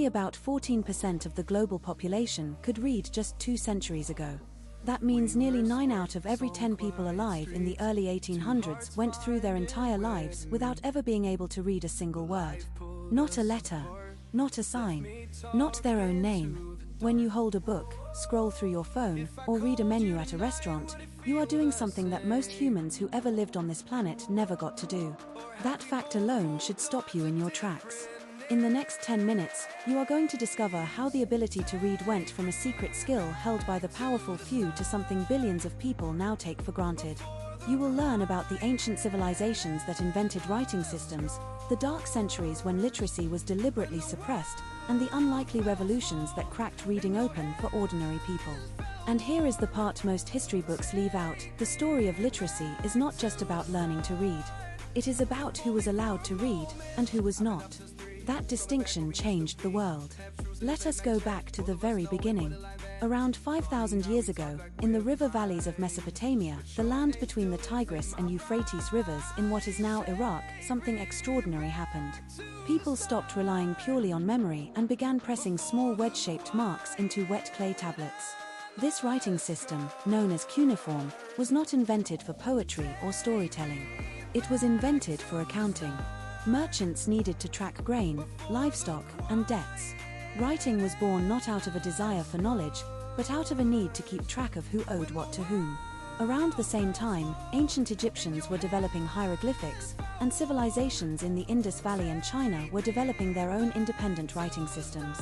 Only about 14% of the global population could read just 2 centuries ago. That means nearly 9 out of every 10 people alive in the early 1800s went through their entire lives without ever being able to read a single word. Not a letter, not a sign, not their own name. When you hold a book, scroll through your phone, or read a menu at a restaurant, you are doing something that most humans who ever lived on this planet never got to do. That fact alone should stop you in your tracks. In the next 10 minutes, you are going to discover how the ability to read went from a secret skill held by the powerful few to something billions of people now take for granted. You will learn about the ancient civilizations that invented writing systems, the dark centuries when literacy was deliberately suppressed, and the unlikely revolutions that cracked reading open for ordinary people. And here is the part most history books leave out: the story of literacy is not just about learning to read. It is about who was allowed to read, and who was not. That distinction changed the world. Let us go back to the very beginning. Around 5,000 years ago, in the river valleys of Mesopotamia, the land between the Tigris and Euphrates rivers in what is now Iraq, something extraordinary happened. People stopped relying purely on memory and began pressing small wedge-shaped marks into wet clay tablets. This writing system, known as cuneiform, was not invented for poetry or storytelling. It was invented for accounting. Merchants needed to track grain, livestock, and debts. Writing was born not out of a desire for knowledge, but out of a need to keep track of who owed what to whom. Around the same time, ancient Egyptians were developing hieroglyphics, and civilizations in the Indus Valley and China were developing their own independent writing systems.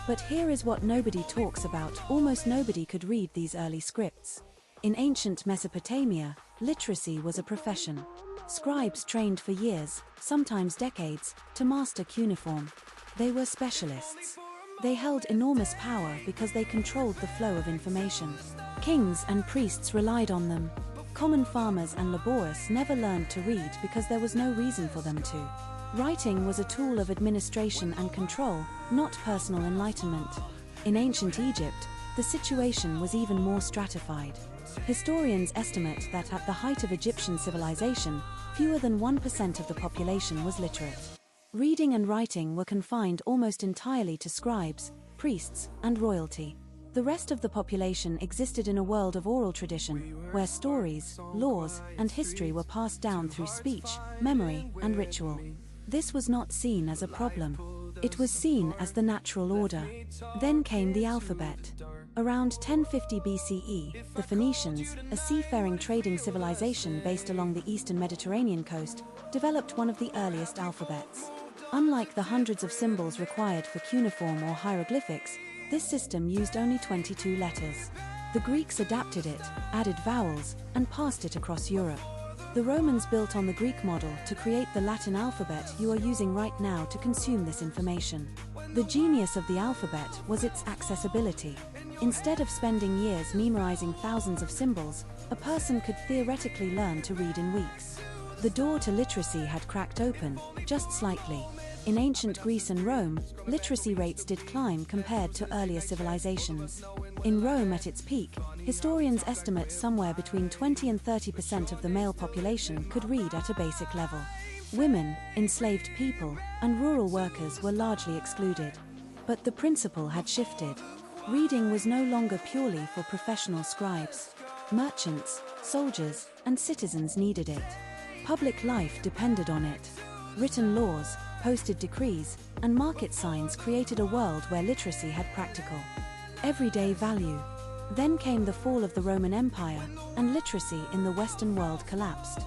But here is what nobody talks about: almost nobody could read these early scripts. In ancient Mesopotamia, literacy was a profession. Scribes trained for years, sometimes decades, to master cuneiform. They were specialists. They held enormous power because they controlled the flow of information. Kings and priests relied on them. Common farmers and laborious never learned to read because there was no reason for them to. Writing was a tool of administration and control, not personal enlightenment. In ancient Egypt, the situation was even more stratified. Historians estimate that at the height of Egyptian civilization, fewer than 1% of the population was literate. Reading and writing were confined almost entirely to scribes, priests, and royalty. The rest of the population existed in a world of oral tradition, where stories, laws, and history were passed down through speech, memory, and ritual. This was not seen as a problem. It was seen as the natural order. Then came the alphabet. Around 1050 BCE, the Phoenicians, a seafaring trading civilization based along the eastern Mediterranean coast, developed one of the earliest alphabets. Unlike the hundreds of symbols required for cuneiform or hieroglyphics, this system used only 22 letters. The Greeks adapted it, added vowels, and passed it across Europe. The Romans built on the Greek model to create the Latin alphabet you are using right now to consume this information. The genius of the alphabet was its accessibility. Instead of spending years memorizing thousands of symbols, a person could theoretically learn to read in weeks. The door to literacy had cracked open, just slightly. In ancient Greece and Rome, literacy rates did climb compared to earlier civilizations. In Rome at its peak, historians estimate somewhere between 20 and 30% of the male population could read at a basic level. Women, enslaved people, and rural workers were largely excluded. But the principle had shifted. Reading was no longer purely for professional scribes. Merchants, soldiers, and citizens needed it. Public life depended on it. Written laws, posted decrees, and market signs created a world where literacy had practical, everyday value. Then came the fall of the Roman Empire, and literacy in the Western world collapsed.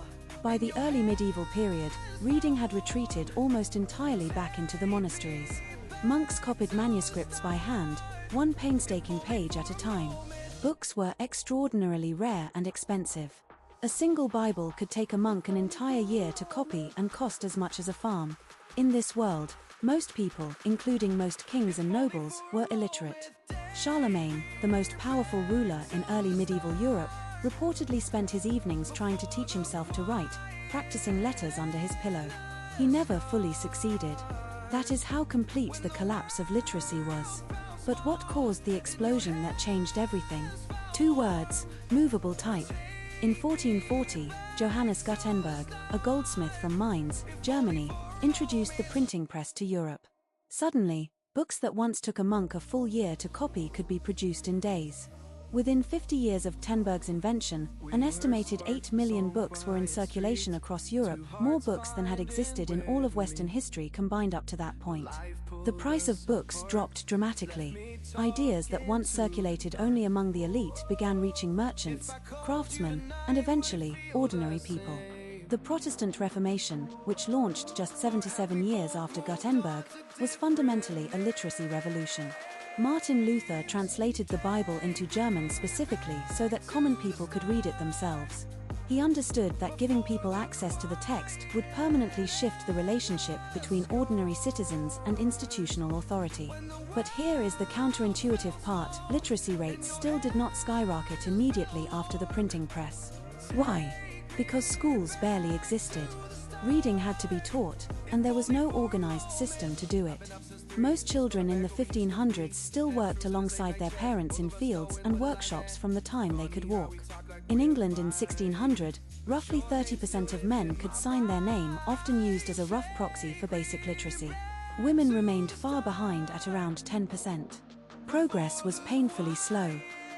By the early medieval period, reading had retreated almost entirely back into the monasteries. Monks copied manuscripts by hand, one painstaking page at a time. Books were extraordinarily rare and expensive. A single Bible could take a monk an entire year to copy and cost as much as a farm. In this world, most people, including most kings and nobles, were illiterate. Charlemagne, the most powerful ruler in early medieval Europe, reportedly spent his evenings trying to teach himself to write, practicing letters under his pillow. He never fully succeeded. That is how complete the collapse of literacy was. But what caused the explosion that changed everything? 2 words: movable type. In 1440, Johannes Gutenberg, a goldsmith from Mainz, Germany, introduced the printing press to Europe. Suddenly, Books that once took a monk a full year to copy could be produced in days. Within 50 years of Gutenberg's invention, an estimated 8 million books were in circulation across Europe, more books than had existed in all of Western history combined up to that point. The price of books dropped dramatically. Ideas that once circulated only among the elite began reaching merchants, craftsmen, and eventually, ordinary people. The Protestant Reformation, which launched just 77 years after Gutenberg, was fundamentally a literacy revolution. Martin Luther translated the Bible into German specifically so that common people could read it themselves. He understood that giving people access to the text would permanently shift the relationship between ordinary citizens and institutional authority. But here is the counterintuitive part: literacy rates still did not skyrocket immediately after the printing press. Why? Because schools barely existed. Reading had to be taught, and there was no organized system to do it. Most children in the 1500s still worked alongside their parents in fields and workshops from the time they could walk. In England in 1600, roughly 30% of men could sign their name, often used as a rough proxy for basic literacy. Women remained far behind at around 10%. Progress was painfully slow.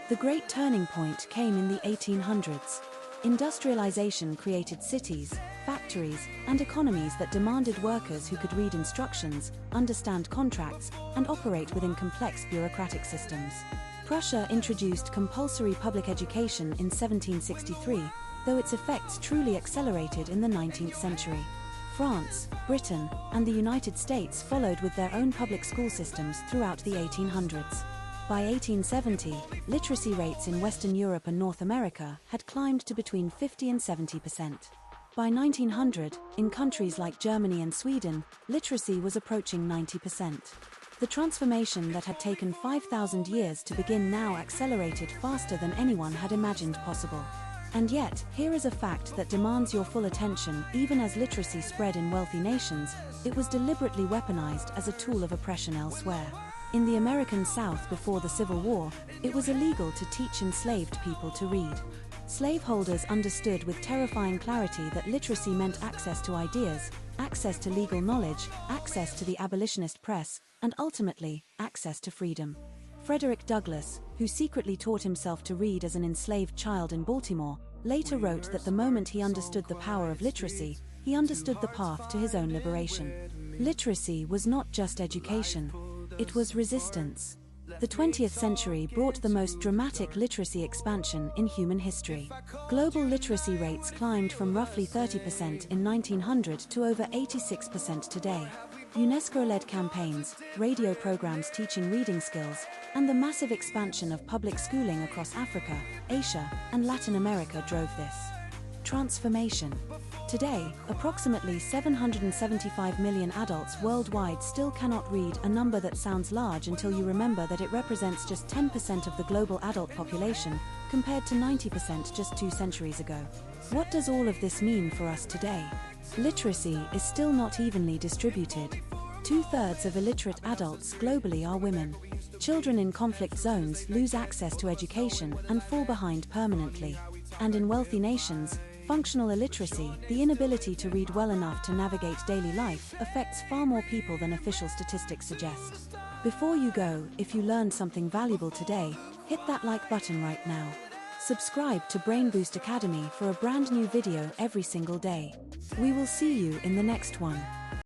The great turning point came in the 1800s. Industrialization created cities, factories, and economies that demanded workers who could read instructions, understand contracts, and operate within complex bureaucratic systems. Prussia introduced compulsory public education in 1763, though its effects truly accelerated in the 19th century. France, Britain, and the United States followed with their own public school systems throughout the 1800s. By 1870, literacy rates in Western Europe and North America had climbed to between 50 and 70%. By 1900, in countries like Germany and Sweden, literacy was approaching 90%. The transformation that had taken 5,000 years to begin now accelerated faster than anyone had imagined possible. And yet, here is a fact that demands your full attention. Even as literacy spread in wealthy nations, it was deliberately weaponized as a tool of oppression elsewhere. In the American South before the Civil War, it was illegal to teach enslaved people to read. Slaveholders understood with terrifying clarity that literacy meant access to ideas, access to legal knowledge, access to the abolitionist press, and ultimately, access to freedom. Frederick Douglass, who secretly taught himself to read as an enslaved child in Baltimore, later wrote that the moment he understood the power of literacy, he understood the path to his own liberation. Literacy was not just education. It was resistance. The 20th century brought the most dramatic literacy expansion in human history. Global literacy rates climbed from roughly 30% in 1900 to over 86% today. UNESCO-led campaigns, radio programs teaching reading skills, and the massive expansion of public schooling across Africa, Asia, and Latin America drove this transformation. Today, approximately 775 million adults worldwide still cannot read, a number that sounds large until you remember that it represents just 10% of the global adult population, compared to 90% just 2 centuries ago. What does all of this mean for us today? Literacy is still not evenly distributed. 2/3 of illiterate adults globally are women. Children in conflict zones lose access to education and fall behind permanently. And in wealthy nations, functional illiteracy, the inability to read well enough to navigate daily life, affects far more people than official statistics suggest. Before you go, if you learned something valuable today, hit that like button right now. Subscribe to Brain Boost Academy for a brand new video every single day. We will see you in the next one.